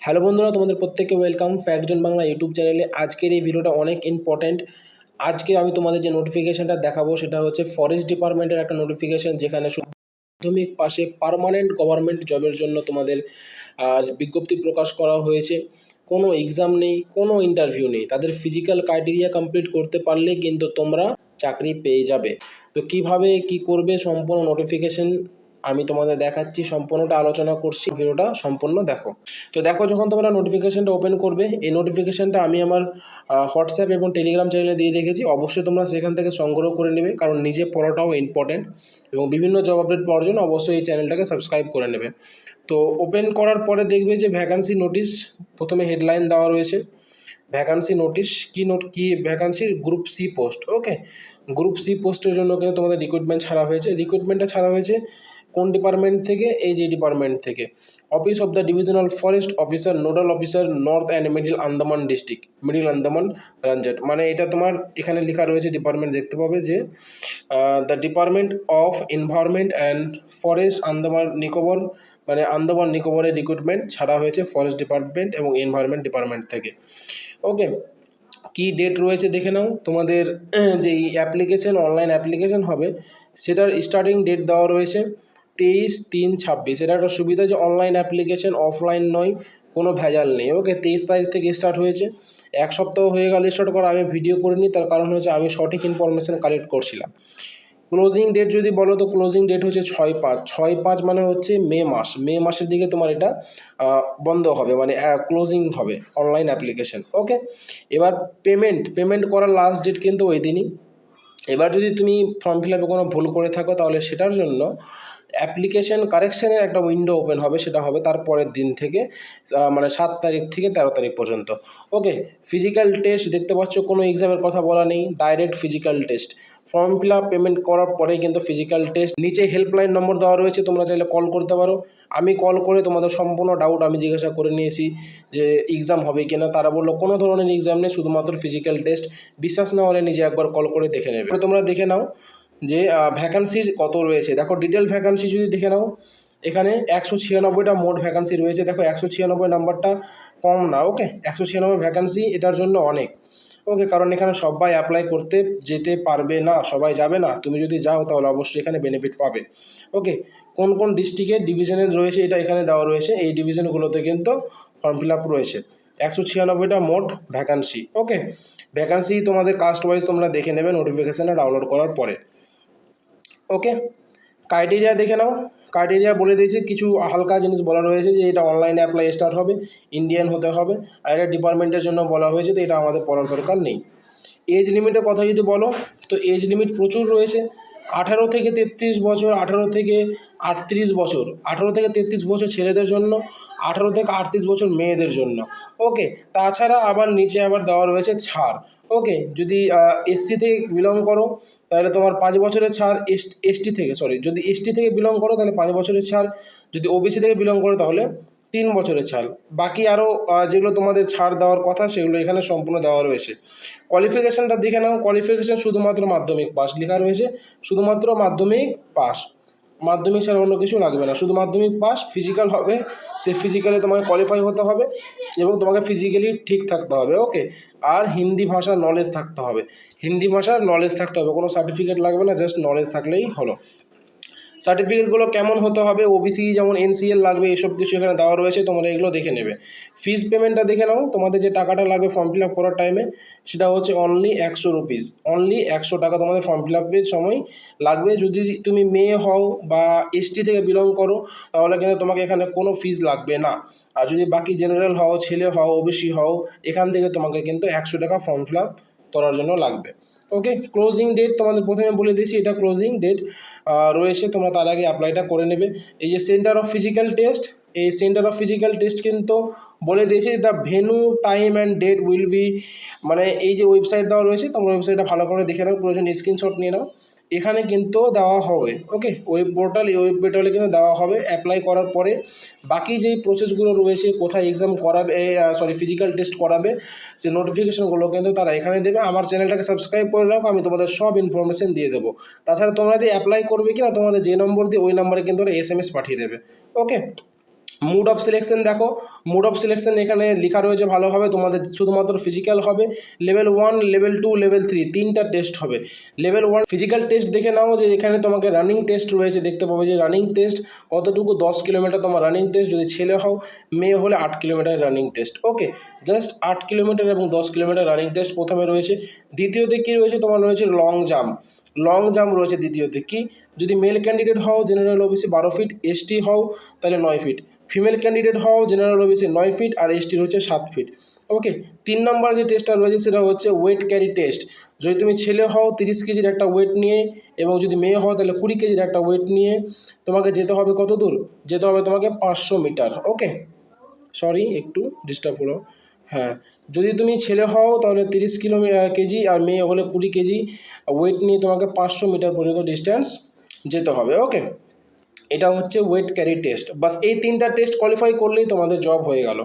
Hello বন্ধুরা, তোমাদের প্রত্যেককে welcome fact zone Bangla YouTube চ্যানেলে। আজকের এই ভিডিওটা অনেক ইম্পর্ট্যান্ট। আজকে আমি তোমাদের যে নোটিফিকেশানটা দেখাবো সেটা হচ্ছে ফরেস্ট ডিপার্টমেন্টের একটা নোটিফিকেশান, যেখানে মাধ্যমিক পাশে পার্মানেন্ট গভর্নমেন্ট জবের জন্য তোমাদের বিজ্ঞপ্তি প্রকাশ করা হয়েছে। কোনো এক্সাম নেই, কোনো ইন্টারভিউ নেই, তাদের ফিজিক্যাল ক্রাইটেরিয়া কমপ্লিট করতে পারলে কিন্তু তোমরা চাকরি পেয়ে যাবে। তো কিভাবে কি করবে সম্পূর্ণ নোটিফিকেশান আমি তোমাদের দেখাচ্ছি, সম্পূর্ণটা আলোচনা করছি, ভিডিওটা সম্পূর্ণ দেখো। তো দেখো, যখন তোমরা নোটিফিকেশানটা ওপেন করবে, এই নোটিফিকেশানটা আমি আমার হোয়াটসঅ্যাপ এবং টেলিগ্রাম চ্যানেলে দিয়ে রেখেছি। অবশ্যই তোমরা সেখান থেকে সংগ্রহ করে নেবে, কারণ নিজে পড়াটাও ইম্পর্ট্যান্ট এবং বিভিন্ন জব আপডেট পাওয়ার জন্য অবশ্যই এই চ্যানেলটাকে সাবস্ক্রাইব করে নেবে। তো ওপেন করার পরে দেখবে যে ভ্যাকান্সি নোটিশ প্রথমে হেডলাইন দেওয়া রয়েছে। ভ্যাকান্সি নোটিশ কি ভ্যাকান্সি গ্রুপ সি পোস্ট। ওকে, গ্রুপ সি পোস্টের জন্য কিন্তু তোমাদের রিক্রুটমেন্ট ছাড়া হয়েছে। রিক্রুটমেন্টটা ছাড়া হয়েছে কোন ডিপার্টমেন্ট থেকে? এই যে ডিপার্টমেন্ট থেকে, office of the divisional forest officer, nodal officer, north and middle Andaman district, middle Andaman রেঞ্জেট। মানে এটা তোমার এখানে লেখা রয়েছে ডিপার্টমেন্ট, দেখতে পাবে যে the department of environment and forest Andaman Nicobar, মানে আন্দামান নিকোবরের রিক্রুটমেন্ট ছাড়া হয়েছে ফরেস্ট ডিপার্টমেন্ট এবং এনভায়রনমেন্ট ডিপার্টমেন্ট থেকে। ওকে, কি ডেট রয়েছে দেখে নাও। তোমাদের যে অ্যাপ্লিকেশন, অনলাইন অ্যাপ্লিকেশন হবে, সেটার স্টার্টিং ডেট দেওয়া রয়েছে 23/3/26। এটা একটা সুবিধা যে অনলাইন অ্যাপ্লিকেশন, অফলাইন নয়, কোনো ভেজাল নেই। ওকে, 23 তারিখ থেকে স্টার্ট হয়েছে। এক সপ্তাহ হয়ে গেল স্টার্ট করা, আমি ভিডিও করিনি, তার কারণ হচ্ছে আমি সঠিক ইনফরমেশান কালেক্ট করছিলাম। ক্লোজিং ডেট যদি বলো তো ক্লোজিং ডেট হচ্ছে 6/5 মানে হচ্ছে মে মাসের দিকে তোমার এটা বন্ধ হবে, মানে ক্লোজিং হবে অনলাইন অ্যাপ্লিকেশন। ওকে, এবার পেমেন্ট করার লাস্ট ডেট কিন্তু ওই দিনই। এবার যদি তুমি ফর্ম ফিল আপে কোনো ভুল করে থাকো, তাহলে সেটার জন্য অ্যাপ্লিকেশন কারেকশানের একটা উইন্ডো ওপেন হবে, সেটা হবে তার পরের দিন থেকে, মানে 7 তারিখ থেকে 13 তারিখ পর্যন্ত। ওকে, ফিজিক্যাল টেস্ট দেখতে পাচ্ছ, কোনো এক্সামের কথা বলা নেই, direct physical test. Form fill up payment করার পরেই কিন্তু ফিজিক্যাল টেস্ট। নিচে হেল্পলাইন নম্বর দেওয়া রয়েছে, তোমরা চাইলে কল করতে পারো। আমি কল করে তোমাদের সম্পূর্ণ ডাউট আমি জিজ্ঞাসা করে নিয়েছি যে এক্সাম হবে কি না। তারা বললো কোনো ধরনের এক্সাম নেই, শুধুমাত্র ফিজিক্যাল টেস্ট। বিশ্বাস না হলে নিজে একবার কল করে দেখে নেবে। তোমরা দেখে নাও যে ভ্যাকান্সির কত রয়েছে। দেখো, ডিটেল ভ্যাকান্সি যদি দেখে নাও, এখানে 196টা মোট ভ্যাকান্সি রয়েছে। দেখো, 196 নাম্বারটা কম না। ওকে, 196 ভ্যাকান্সি এটার জন্য অনেক। ওকে, কারণ এখানে সবাই অ্যাপ্লাই করতে যেতে পারবে না, সবাই যাবে না। তুমি যদি যাও তাহলে অবশ্যই এখানে বেনিফিট পাবে। ওকে, কোন কোন ডিস্ট্রিক্টের ডিভিশনে রয়েছে এটা এখানে দেওয়া রয়েছে। এই ডিভিশনগুলোতে কিন্তু ফর্ম ফিল আপ রয়েছে। 196টা মোট ভ্যাকান্সি। ওকে, ভ্যাকান্সি তোমাদের কাস্ট ওয়াইজ তোমরা দেখে নেবে নোটিফিকেশানে ডাউনলোড করার পরে। ওকে, ক্রাইটেরিয়া দেখে নাও। ক্রাইটেরিয়া বলে দিয়েছে, কিছু হালকা জিনিস বলা রয়েছে যে এটা অনলাইনে অ্যাপ্লাই স্টার্ট হবে, ইন্ডিয়ান হতে হবে, আর এটা ডিপার্টমেন্টের জন্য বলা হয়েছে, তো এটা আমাদের পড়ার দরকার নেই। এজ লিমিটের কথা যদি বলো, তো এজ লিমিট প্রচুর রয়েছে। 18 থেকে 33 বছর, 18 থেকে 38 বছর, 18 থেকে 33 বছর ছেলেদের জন্য, 18 থেকে 38 বছর মেয়েদের জন্য। ওকে, তাছাড়া আবার নিচে আবার দেওয়া রয়েছে ছাড়। ওকে, যদি এসসি থেকে বিলং করো তাহলে তোমার 5 বছরের ছাড়, যদি এসটি থেকে বিলং করো তাহলে 5 বছরের ছাড়, যদি ওবিসি থেকে বিলং করো তাহলে 3 বছরের ছাড়। বাকি আরও যেগুলো তোমাদের ছাড় দেওয়ার কথা সেগুলো এখানে সম্পূর্ণ দেওয়া রয়েছে। কোয়ালিফিকেশানটা দেখে নাও। কোয়ালিফিকেশান শুধুমাত্র মাধ্যমিক পাস লেখা রয়েছে, শুধুমাত্র মাধ্যমিক পাস, মাধ্যমিক ছাড়া অন্য কিছু লাগবে না, শুধু মাধ্যমিক পাস। ফিজিক্যাল হবে, সেই ফিজিক্যালে তোমাকে কোয়ালিফাই হতে হবে এবং তোমাকে ফিজিক্যালি ঠিক থাকতে হবে। ওকে, আর হিন্দি ভাষার নলেজ থাকতে হবে, হিন্দি ভাষার নলেজ থাকতে হবে, কোনো সার্টিফিকেট লাগবে না, জাস্ট নলেজ থাকলেই হলো। সার্টিফিকেটগুলো কেমন হতে হবে, ওবিসি যেমন এনসিএল লাগবে, এসব কিছু এখানে দেওয়া রয়েছে, তোমরা এগুলো দেখে নেবে। ফিজ পেমেন্টটা দেখে নাও। তোমাদের যে টাকাটা লাগবে ফর্ম ফিল আপ করার টাইমে, সেটা হচ্ছে অনলি 100 রুপিস, অনলি 100 টাকা তোমাদের ফর্ম ফিল আপের সময় লাগবে। যদি তুমি মেয়ে হও বা এসটি থেকে বিলং করো তাহলে কিন্তু তোমাকে এখানে কোনো ফিজ লাগবে না। আর যদি বাকি জেনারেল হও, ছেলে হও, ওবিসি হও, এখান থেকে তোমাকে কিন্তু 100 টাকা ফর্ম ফিল আপ করার জন্য লাগবে। ওকে, ক্লোজিং ডেট তোমাদের প্রথমে বলে দিয়েছি, এটা ক্লোজিং ডেট রয়েছে, তোমরা তার আগে অ্যাপ্লাইটা করে নেবে। এই যে সেন্টার অফ ফিজিক্যাল টেস্ট, এই সেন্টার অফ ফিজিক্যাল টেস্ট কিন্তু বলে দিয়েছে the venue, time and date will be, মানে এই যে ওয়েবসাইট দেওয়া রয়েছে, তোমরা ওয়েবসাইটটা ভালো করে দেখে নাও, প্রয়োজন স্ক্রিনশট নিয়ে নাও, এখানে কিন্তু দেওয়া হবে। ওকে, ওয়েব পোর্টাল, এই ওয়েব পোর্টালে কিন্তু দেওয়া হবে। অ্যাপ্লাই করার পরে বাকি যেই প্রসেসগুলো রয়েছে, কোথায় এক্সাম করাবে, ফিজিক্যাল টেস্ট করাবে, সে নোটিফিকেশনগুলো কিন্তু তারা এখানে দেবে। আমার চ্যানেলটাকে সাবস্ক্রাইব করে রাখো, আমি তোমাদের সব ইনফরমেশন দিয়ে দেবো। তাছাড়া তোমরা যে অ্যাপ্লাই করবে কি না, তোমাদের যে নম্বর দিয়ে ওই নম্বরে কিন্তু ওরা SMS পাঠিয়ে দেবে। ওকে, মুড অফ সিলেকশন দেখো, মুড অফ সিলেকশন এখানে লেখা রয়েছে ভালোভাবে, তোমাদের শুধুমাত্র ফিজিক্যাল হবে, লেভেল 1, লেভেল 2, লেভেল 3 তিনটা টেস্ট হবে। লেভেল 1 ফিজিক্যাল টেস্ট দেখে নাও যে এখানে তোমাকে রানিং টেস্ট রয়েছে, দেখতে পাবে যে রানিং টেস্ট কতটুকু, 10 কিলোমিটার তোমার রানিং টেস্ট, যদি ছেলে হও, মেয়ে হলে 8 কিলোমিটার রানিং টেস্ট। ওকে, জাস্ট 8 কিলোমিটার এবং 10 কিলোমিটার রানিং টেস্ট প্রথমে রয়েছে। দ্বিতীয়তে কী রয়েছে, তোমার রয়েছে লং জাম্প, লং জাম্প রয়েছে দ্বিতীয়তে। কি, যদি মেল ক্যান্ডিডেট হও জেনারেল ওবিসি 12 ফিট, এসটি হও তাহলে 9 ফিট, ফিমেল ক্যান্ডিডেট হও জেনারেল ওবিসি 9 ফিট আর এসটির হচ্ছে 7 ফিট। ওকে, 3 নম্বর যে টেস্টটা রয়েছে সেটা হচ্ছে ওয়েট ক্যারি টেস্ট। যদি তুমি ছেলে হও 30 কেজির একটা ওয়েট নিয়ে, এবং যদি মেয়ে হও তাহলে 20 কেজির একটা ওয়েট নিয়ে তোমাকে যেতে হবে কত দূর, যেতে হবে তোমাকে 500 মিটার। ওকে, সরি একটু ডিস্টার্ব হলো। হ্যাঁ, যদি তুমি ছেলে হও তাহলে 30 কেজি, আর মেয়ে হলে 20 কেজি ওয়েট নিয়ে তোমাকে 500 মিটার পর্যন্ত ডিস্ট্যান্স যেতে হবে। ওকে, এটা হচ্ছে ওয়েট ক্যারি টেস্ট। বাস এই তিনটা টেস্ট কোয়ালিফাই করলেই তোমাদের জব হয়ে গেল।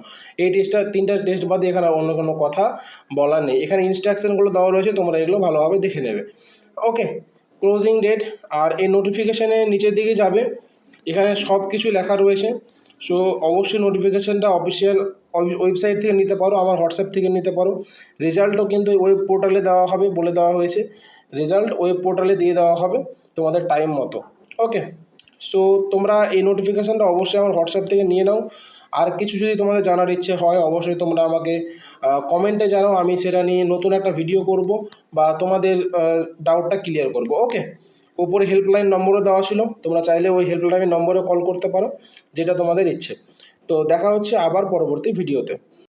এই তিনটা টেস্ট বাদে এখানে অন্য কোনো কথা বলার নেই। এখানে ইনস্ট্রাকশনগুলো দেওয়া রয়েছে, তোমরা এগুলো ভালোভাবে দেখে নেবে। ওকে, ক্লোজিং ডেট, আর এই নোটিফিকেশানে নিচের দিকে যাবে, এখানে সব কিছু লেখা রয়েছে। সো অবশ্যই নোটিফিকেশানটা অফিসিয়াল ওয়েবসাইট থেকে নিতে পারো, আমার হোয়াটসঅ্যাপ থেকে নিতে পারো। রেজাল্টও কিন্তু ওয়েব পোর্টালে দেওয়া হবে, বলে দেওয়া হয়েছে, রেজাল্ট ওয়েব পোর্টালে দিয়ে দেওয়া হবে তোমাদের টাইম মতো। ওকে, সো তোমরা এই নোটিফিকেশানটা অবশ্যই আমার হোয়াটসঅ্যাপ থেকে নিয়ে নাও। আর কিছু যদি তোমাদের জানার ইচ্ছে হয় অবশ্যই তোমরা আমাকে কমেন্টে জানাও, আমি সেটা নিয়ে নতুন একটা ভিডিও করব বা তোমাদের ডাউটটা ক্লিয়ার করব। ওকে, উপরে হেল্পলাইন নম্বরও দেওয়া ছিল, তোমরা চাইলে ওই হেল্পলাইন নম্বরে কল করতে পারো, যেটা তোমাদের ইচ্ছে। তো দেখা হচ্ছে আবার পরবর্তী ভিডিওতে।